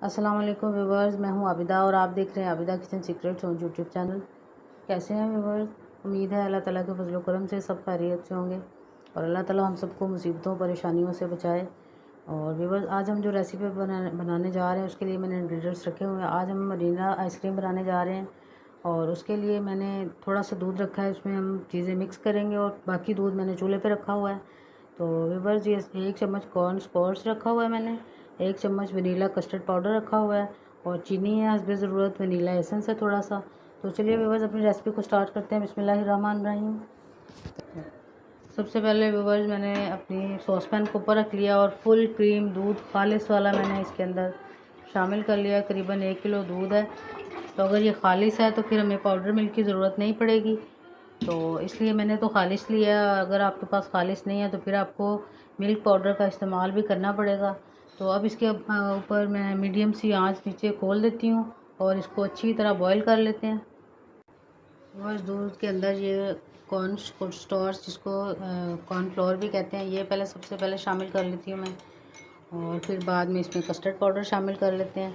अस्सलाम वालेकुम व्यूवर्स, मैं हूं आबिदा और आप देख रहे हैं Abida kitchen secrets on YouTube channel. कैसे हैं व्यूवर्स? उम्मीद है अल्लाह ताला के फजल करम से सब खैरियत से होंगे और अल्लाह ताला हम सबको मुसीबतों परेशानियों से बचाए। और व्यूवर्स, आज हम जो रेसिपी बनाने जा रहे हैं उसके लिए मैंने इंग्रेडिएंट्स रखे हुए हैं। आज हम वनीला आइसक्रीम बनाने जा रहे हैं और उसके लिए मैंने थोड़ा सा दूध रखा है, उसमें हम चीज़ें मिक्स करेंगे और बाकी दूध मैंने चूल्हे पर रखा हुआ है। तो व्यूवर्स, ये 1 चम्मच कॉर्न स्पॉट्स रखा हुआ है मैंने, 1 चम्मच वनीला कस्टर्ड पाउडर रखा हुआ है और चीनी है हस्बे ज़रूरत, वनीला एसेंस है थोड़ा सा। तो चलिए व्यूवर्स, अपनी रेसिपी को स्टार्ट करते हैं। बिस्मिल्लाहिर्रहमानिर्रहीम। सबसे पहले व्यूवर्स, मैंने अपनी सॉस पैन को ऊपर रख लिया और फुल क्रीम दूध खालिस वाला मैंने इसके अंदर शामिल कर लिया। करीबन 1 किलो दूध है, तो अगर ये खालिस है तो फिर हमें पाउडर मिल्क की ज़रूरत नहीं पड़ेगी, तो इसलिए मैंने तो खालिस लिया। अगर आपके पास खालिस नहीं है तो फिर आपको मिल्क पाउडर का इस्तेमाल भी करना पड़ेगा। तो अब इसके ऊपर मैं मीडियम सी आंच नीचे खोल देती हूँ और इसको अच्छी तरह बॉईल कर लेते हैं। बस दूध के अंदर ये कॉर्न स्टार्च, जिसको कॉर्नफ्लोर भी कहते हैं, ये पहले सबसे पहले शामिल कर लेती हूँ मैं और फिर बाद में इसमें कस्टर्ड पाउडर शामिल कर लेते हैं।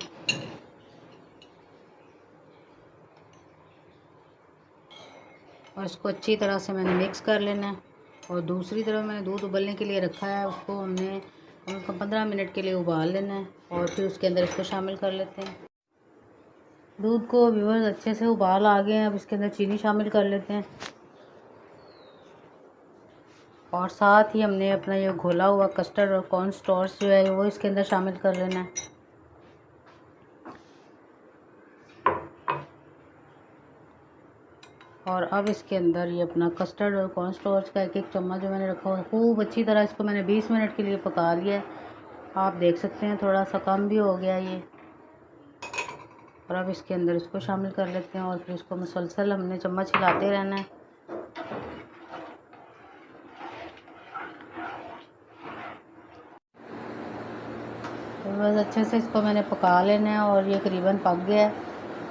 और इसको अच्छी तरह से मैंने मिक्स कर लेना है। और दूसरी तरफ मैंने दूध उबलने के लिए रखा है, उसको हमने कम से कम 15 मिनट के लिए उबाल लेना है और फिर उसके अंदर इसको शामिल कर लेते हैं। दूध को व्यूअर्स अच्छे से उबाल आ गए हैं, अब इसके अंदर चीनी शामिल कर लेते हैं और साथ ही हमने अपना ये घोला हुआ कस्टर्ड और कॉर्न स्टार्च जो है वो इसके अंदर शामिल कर लेना है। और अब इसके अंदर ये अपना कस्टर्ड और कॉर्न स्टार्च का 1-1 चम्मच जो मैंने रखा हुआ है, खूब अच्छी तरह इसको मैंने 20 मिनट के लिए पका लिया है। आप देख सकते हैं थोड़ा सा कम भी हो गया ये। और अब इसके अंदर इसको शामिल कर लेते हैं और फिर इसको मुसलसल हमने चम्मच हिलाते रहना है। तो बस अच्छे से इसको मैंने पका लेना है और ये करीबन पक गया है।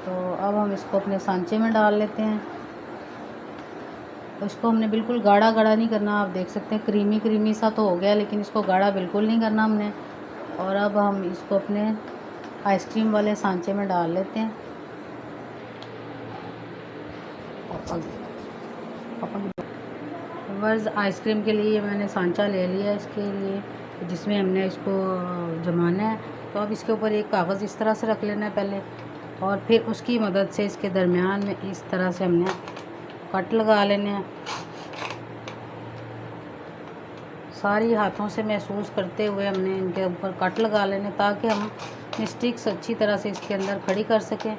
तो अब हम इसको अपने सांचे में डाल लेते हैं। तो इसको हमने बिल्कुल गाढ़ा गाढ़ा नहीं करना, आप देख सकते हैं क्रीमी क्रीमी सा तो हो गया, लेकिन इसको गाढ़ा बिल्कुल नहीं करना हमने। और अब हम इसको अपने आइसक्रीम वाले सांचे में डाल लेते हैं। बस आइसक्रीम के लिए मैंने सांचा ले लिया इसके लिए, जिसमें हमने इसको जमाना है। तो अब इसके ऊपर एक कागज़ इस तरह से रख लेना है पहले, और फिर उसकी मदद से इसके दरमियान में इस तरह से हमने कट लगा लेने हैं। सारी हाथों से महसूस करते हुए हमने इनके ऊपर कट लगा लेने, ताकि हम स्टिक्स अच्छी तरह से इसके अंदर खड़ी कर सकें।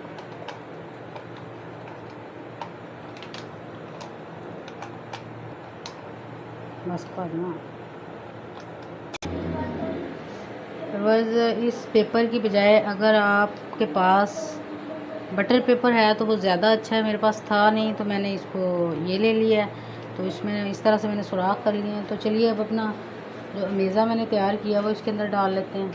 बस करना बस, इस पेपर की बजाय अगर आपके पास बटर पेपर है तो वो ज़्यादा अच्छा है। मेरे पास था नहीं तो मैंने इसको ये ले लिया है। तो इसमें इस तरह से मैंने सुराख कर लिए हैं। तो चलिए अब अपना जो अमेज़ा मैंने तैयार किया वो इसके अंदर डाल लेते हैं।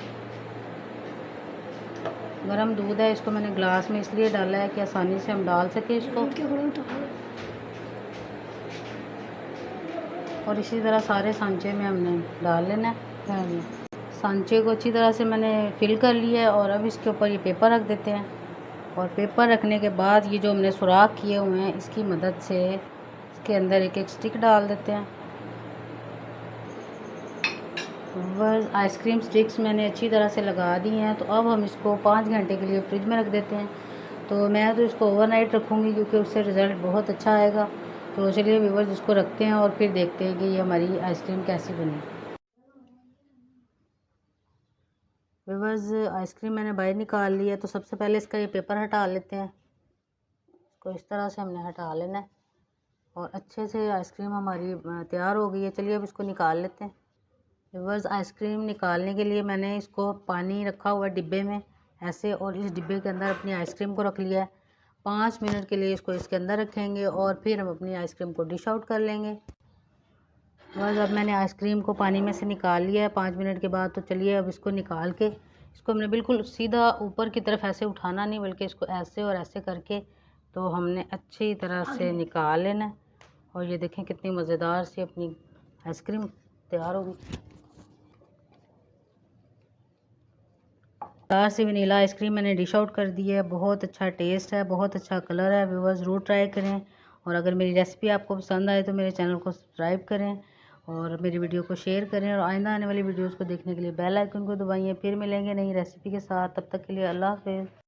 गरम दूध है, इसको मैंने ग्लास में इसलिए डाला है कि आसानी से हम डाल सकें इसको। और इसी तरह सारे सांचे में हमने डाल लेना है। सांचे को अच्छी तरह से मैंने फिल कर लिया है और अब इसके ऊपर ये पेपर रख देते हैं। और पेपर रखने के बाद ये जो हमने सुराख किए हुए हैं इसकी मदद से इसके अंदर एक एक स्टिक डाल देते हैं। बस आइसक्रीम स्टिक्स मैंने अच्छी तरह से लगा दी हैं। तो अब हम इसको 5 घंटे के लिए फ्रिज में रख देते हैं। तो मैं तो इसको ओवरनाइट रखूँगी क्योंकि उससे रिज़ल्ट बहुत अच्छा आएगा। तो चलिए व्यूअर्स, इसको रखते हैं और फिर देखते हैं कि ये हमारी आइसक्रीम कैसी बनी। व्यूअर्स, आइसक्रीम मैंने बाहर निकाल ली है। तो सबसे पहले इसका ये पेपर हटा लेते हैं। इसको इस तरह से हमने हटा लेना है और अच्छे से आइसक्रीम हमारी तैयार हो गई है। चलिए अब इसको निकाल लेते हैं। व्यूअर्स, आइसक्रीम निकालने के लिए मैंने इसको पानी रखा हुआ है डिब्बे में ऐसे, और इस डिब्बे के अंदर अपनी आइसक्रीम को रख लिया है। 5 मिनट के लिए इसको इसके अंदर रखेंगे और फिर हम अपनी आइसक्रीम को डिश आउट कर लेंगे। बस अब मैंने आइसक्रीम को पानी में से निकाल लिया है 5 मिनट के बाद। तो चलिए अब इसको निकाल के इसको हमने बिल्कुल सीधा ऊपर की तरफ ऐसे उठाना नहीं, बल्कि इसको ऐसे और ऐसे करके तो हमने अच्छी तरह से निकाल लेना है। और ये देखें कितनी मज़ेदार सी अपनी आइसक्रीम तैयार होगी। कार से वनीला आइसक्रीम मैंने डिश आउट कर दी है। बहुत अच्छा टेस्ट है, बहुत अच्छा कलर है। व्यूअर्स ज़रूर ट्राई करें और अगर मेरी रेसिपी आपको पसंद आए तो मेरे चैनल को सब्सक्राइब करें और मेरी वीडियो को शेयर करें और आइंदा आने वाली वीडियोस को देखने के लिए बेल आइकन को दबाइए। फिर मिलेंगे नई रेसिपी के साथ, तब तक के लिए अल्लाह हाफ़िज़।